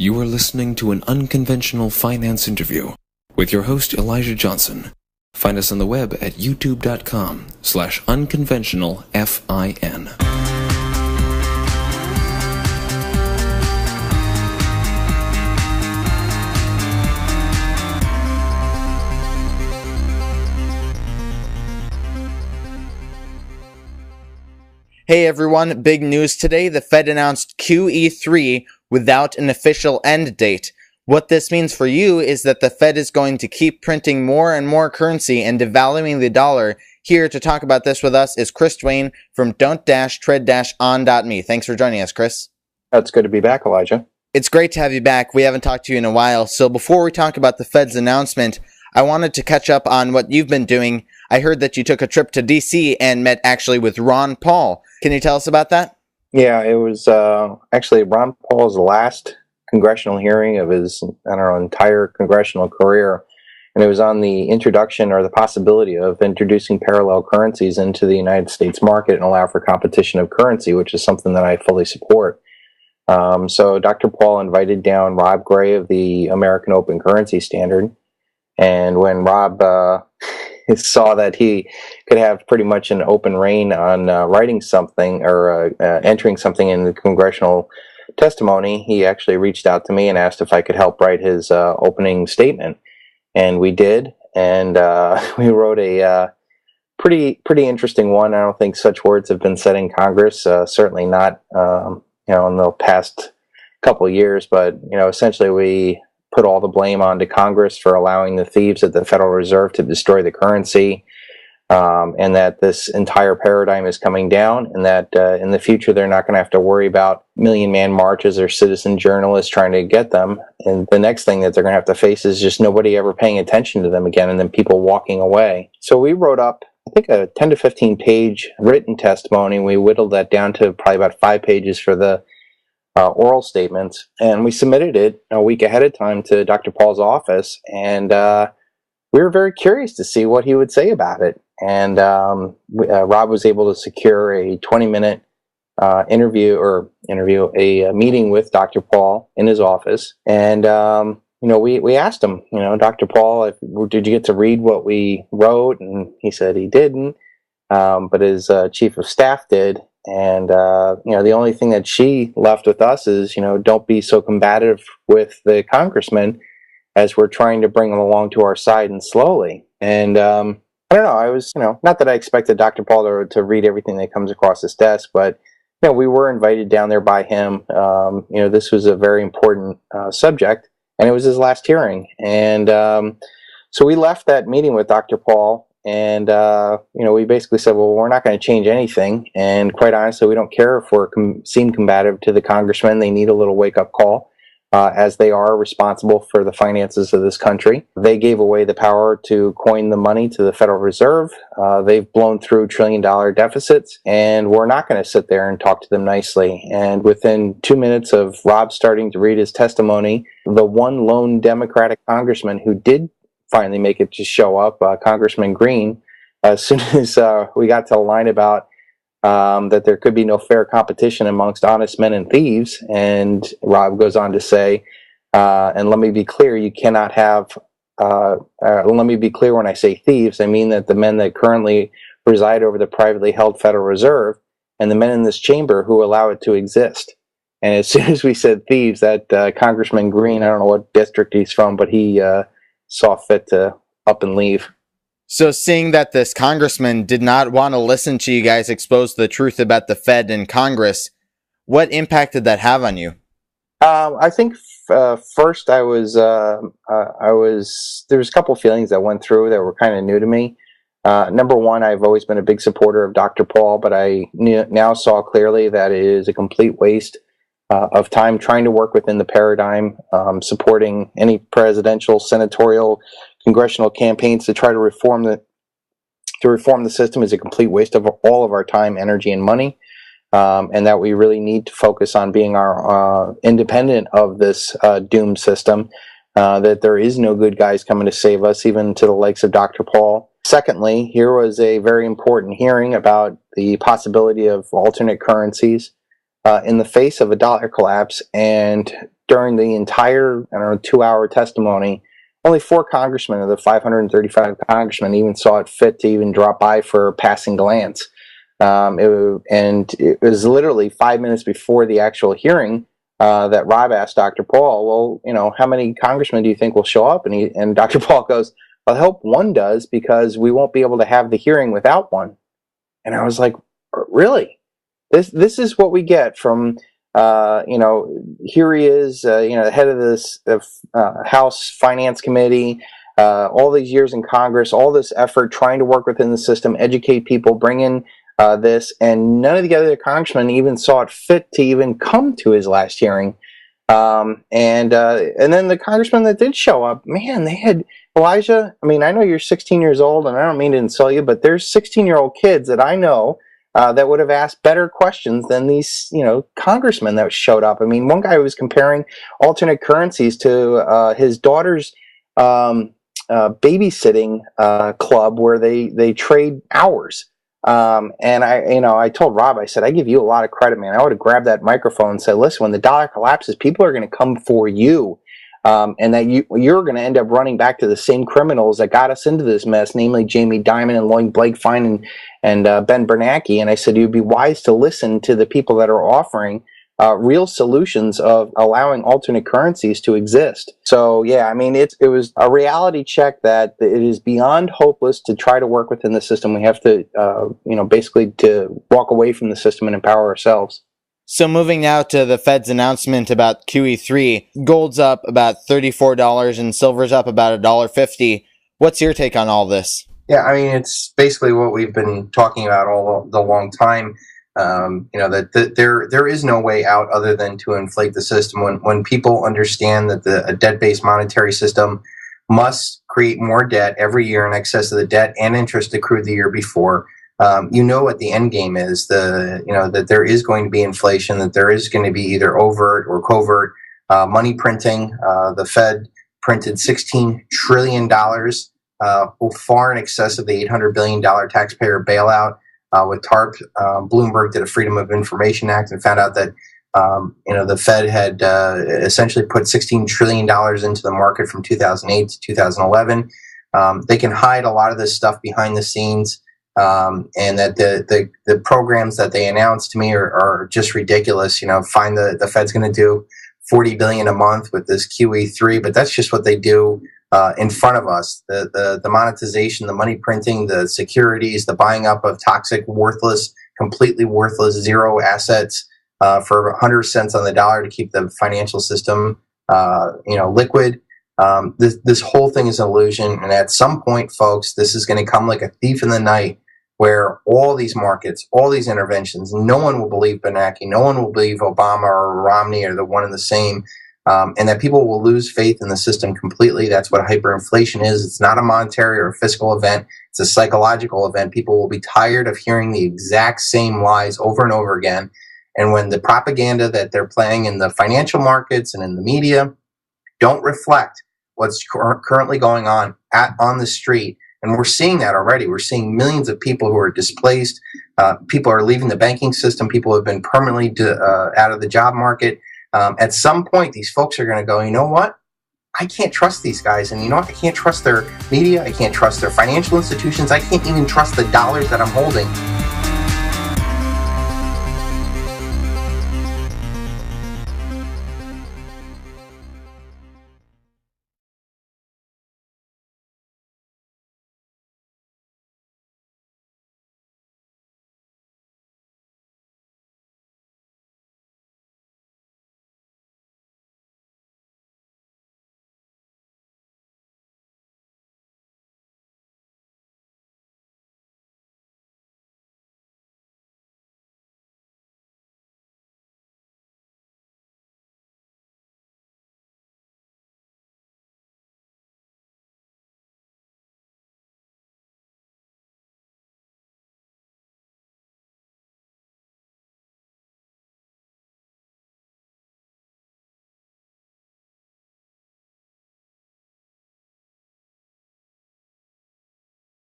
You are listening to an unconventional finance interview with your host Elijah Johnson. Find us on the web at youtube.com/unconventionalfin. Hey everyone, big news today. The Fed announced QE3 without an official end date. What this means for you is that the Fed is going to keep printing more and more currency and devaluing the dollar. Here to talk about this with us is Duane from don't-tread-on.me. Thanks for joining us, Chris. It's good to be back, Elijah. It's great to have you back. We haven't talked to you in a while. So before we talk about the Fed's announcement, I wanted to catch up on what you've been doing. I heard that you took a trip to D.C. and met actually with Ron Paul. Can you tell us about that? Yeah, it was actually Ron Paul's last congressional hearing of his, entire congressional career. And it was on the introduction or the possibility of introducing parallel currencies into the United States market and allow for competition of currency, which is something that I fully support. So Dr. Paul invited down Rob Gray of the American Open Currency Standard. And when Rob saw that he could have pretty much an open rein on writing something or entering something in the congressional testimony, he actually reached out to me and asked if I could help write his opening statement. And we did, and we wrote a pretty interesting one. I don't think such words have been said in Congress, certainly not in the past couple of years, but essentially we put all the blame onto Congress for allowing the thieves at the Federal Reserve to destroy the currency, and that this entire paradigm is coming down, and that in the future they're not going to have to worry about million-man marches or citizen journalists trying to get them. And the next thing that they're going to have to face is just nobody ever paying attention to them again, and then people walking away. So we wrote up, I think, a 10 to 15 page written testimony. We whittled that down to probably about 5 pages for the oral statements, and we submitted it a week ahead of time to Dr. Paul's office, and we were very curious to see what he would say about it. And Rob was able to secure a 20-minute meeting with Dr. Paul in his office, and we asked him, Dr. Paul, did you get to read what we wrote? And he said he didn't, but his chief of staff did. And, the only thing that she left with us is, don't be so combative with the congressman as we're trying to bring them along to our side and slowly. And I don't know, I was, not that I expected Dr. Paul to read everything that comes across his desk, but, we were invited down there by him. This was a very important subject, and it was his last hearing. And so we left that meeting with Dr. Paul. And, we basically said, well, we're not going to change anything. And quite honestly, we don't care if we're seem combative to the congressmen. They need a little wake-up call, as they are responsible for the finances of this country. They gave away the power to coin the money to the Federal Reserve. They've blown through trillion-dollar deficits, and we're not going to sit there and talk to them nicely. And within 2 minutes of Rob starting to read his testimony, the one lone Democratic congressman who did finally make it to show up, Congressman Green, as soon as we got to the line about that there could be no fair competition amongst honest men and thieves. And Rob goes on to say, and let me be clear, you cannot have, let me be clear when I say thieves, I mean that the men that currently preside over the privately held Federal Reserve and the men in this chamber who allow it to exist. And as soon as we said thieves, that Congressman Green, I don't know what district he's from, but he saw fit to up and leave. So seeing that this congressman did not want to listen to you guys expose the truth about the Fed and Congress, what impact did that have on you? I think first there was a couple of feelings that went through that were kind of new to me. Number one, I've always been a big supporter of Dr. Paul, but I now saw clearly that it is a complete waste of time trying to work within the paradigm, supporting any presidential, senatorial, congressional campaigns to try to reform the system is a complete waste of all of our time, energy, and money, and that we really need to focus on being our independent of this doomed system. That there is no good guys coming to save us, even to the likes of Dr. Paul. Secondly, here was a very important hearing about the possibility of alternate currencies in the face of a dollar collapse, and during the entire, 2-hour testimony, only 4 congressmen of the 535 congressmen even saw it fit to even drop by for a passing glance. It was literally 5 minutes before the actual hearing that Rob asked Dr. Paul, well, how many congressmen do you think will show up? And Dr. Paul goes, I hope one does, because we won't be able to have the hearing without one. And I was like, really? This is what we get from, here he is, the head of this House Finance Committee, all these years in Congress, all this effort trying to work within the system, educate people, bring in this, and none of the other congressmen even saw it fit to even come to his last hearing. And then the congressmen that did show up, man, they had Elijah. I mean, I know you're 16 years old, and I don't mean to insult you, but there's 16-year-old kids that I know that would have asked better questions than these, congressmen that showed up. I mean, one guy was comparing alternate currencies to his daughter's babysitting club, where they trade hours. And I told Rob, I said, I give you a lot of credit, man. I would have grabbed that microphone and said, listen, when the dollar collapses, people are going to come for you. And that you're going to end up running back to the same criminals that got us into this mess, namely Jamie Dimon and Lloyd Blankfein and Ben Bernanke. And I said, you'd be wise to listen to the people that are offering real solutions of allowing alternate currencies to exist. So, yeah, I mean, it was a reality check that it is beyond hopeless to try to work within the system. We have to, basically to walk away from the system and empower ourselves. So moving now to the Fed's announcement about QE3, gold's up about $34 and silver's up about $1.50. What's your take on all this? Yeah, I mean, it's basically what we've been talking about all the long time. That there is no way out other than to inflate the system. When people understand that a debt-based monetary system must create more debt every year in excess of the debt and interest accrued the year before, what the end game is, that there is going to be inflation, that there is going to be either overt or covert money printing. The Fed printed $16 trillion, far in excess of the $800 billion taxpayer bailout with TARP. Bloomberg did a Freedom of Information Act and found out that the Fed had essentially put $16 trillion into the market from 2008 to 2011. They can hide a lot of this stuff behind the scenes. And that the programs that they announced to me are just ridiculous. Find the Fed's going to do $40 billion a month with this QE3, but that's just what they do in front of us. The monetization, the money printing, the securities, the buying up of toxic, worthless, completely worthless, zero assets for 100 cents on the dollar to keep the financial system liquid. This whole thing is an illusion, and at some point, folks, this is going to come like a thief in the night, where all these markets, all these interventions, no one will believe Bernanke, no one will believe Obama or Romney are the one and the same, and that people will lose faith in the system completely. That's what hyperinflation is. It's not a monetary or a fiscal event. It's a psychological event. People will be tired of hearing the exact same lies over and over again, and when the propaganda that they're playing in the financial markets and in the media don't reflect what's currently going on the street. And we're seeing that already. We're seeing millions of people who are displaced. People are leaving the banking system. People have been permanently out of the job market. At some point, these folks are going to go, you know what? I can't trust these guys. And you know what? I can't trust their media. I can't trust their financial institutions. I can't even trust the dollars that I'm holding.